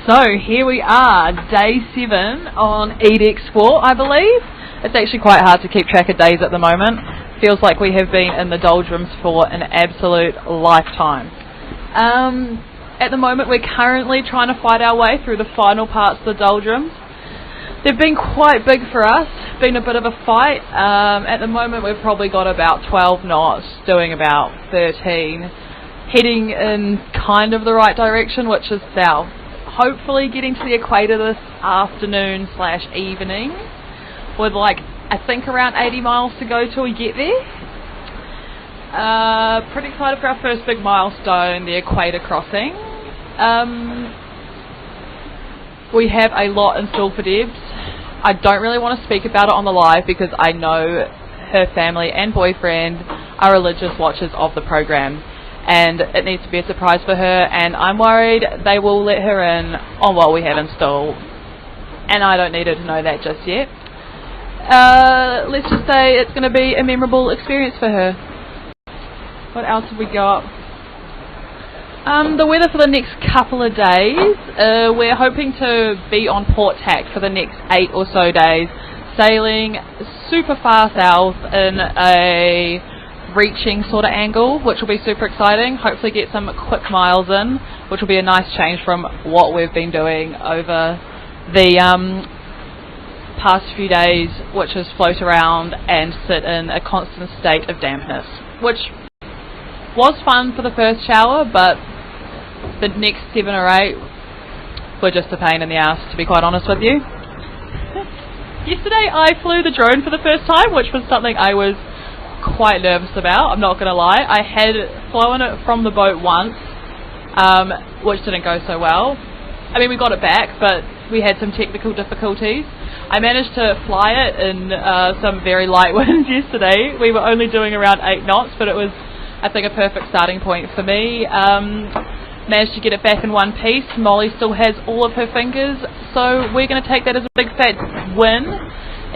So here we are, day 7 on EDX4, I believe. It's actually quite hard to keep track of days at the moment. Feels like we have been in the doldrums for an absolute lifetime. At the moment we're currently trying to fight our way through the final parts of the doldrums. They've been quite big for us, been a bit of a fight. At the moment we've probably got about 12 knots, doing about 13, heading in kind of the right direction, which is south. Hopefully getting to the equator this afternoon / evening, with like I think around 80 miles to go till we get there. Pretty excited for our first big milestone, the equator crossing. We have a lot in store for Debs. I don't really want to speak about it on the live because I know her family and boyfriend are religious watchers of the program, and it needs to be a surprise for her, and I'm worried they will let her in on what we have in store, and I don't need her to know that just yet. Let's just say it's going to be a memorable experience for her. What else have we got? The weather for the next couple of days, we're hoping to be on port tack for the next 8 or so days, sailing super far south in a reaching sort of angle, which will be super exciting. Hopefully get some quick miles in, which will be a nice change from what we've been doing over the past few days, which is float around and sit in a constant state of dampness, which was fun for the first shower, but the next 7 or 8 were just a pain in the ass, to be quite honest with you. Yesterday I flew the drone for the first time, which was something I was quite nervous about, I'm not going to lie. I had flown it from the boat once, which didn't go so well. I mean, we got it back, but we had some technical difficulties. I managed to fly it in some very light winds yesterday. We were only doing around 8 knots, but it was, I think, a perfect starting point for me. Managed to get it back in one piece. Molly still has all of her fingers, so we're going to take that as a big fat win,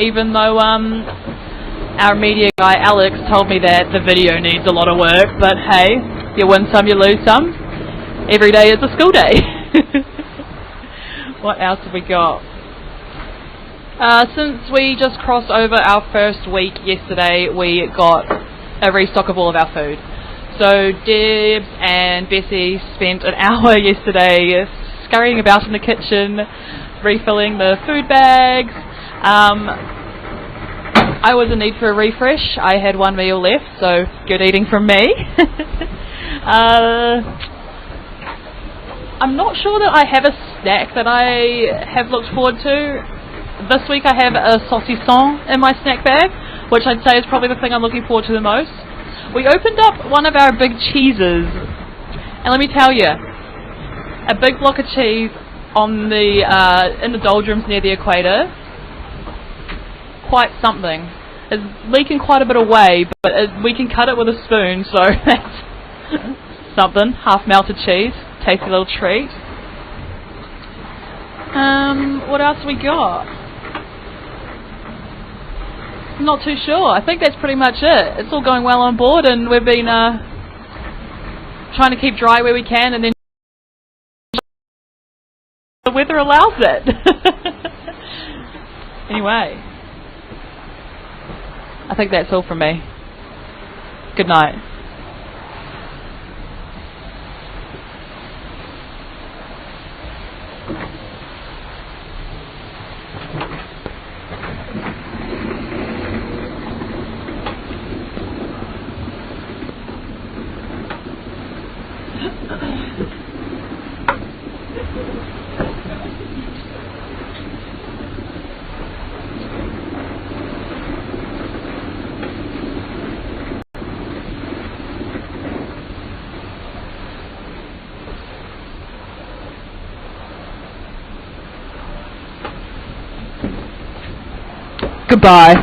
even though our media guy Alex told me that the video needs a lot of work, but hey, you win some, you lose some. Every day is a school day. What else have we got? Since we just crossed over our first week yesterday, we got a restock of all of our food. So Debs and Bessie spent an hour yesterday scurrying about in the kitchen, refilling the food bags. I was in need for a refresh. I had 1 meal left, so good eating from me. I'm not sure that I have a snack that I have looked forward to. This week I have a saucisson in my snack bag, which I'd say is probably the thing I'm looking forward to the most. We opened up one of our big cheeses, and let me tell you, a big block of cheese on the in the doldrums near the equator, quite something. It's leaking quite a bit of whey, but we can cut it with a spoon, so that's something. Half melted cheese, tasty little treat. What else we got? Not too sure. I think that's pretty much it. It's all going well on board, and we've been trying to keep dry where we can, and then the weather allows it. Anyway, I think that's all from me. Good night. Goodbye.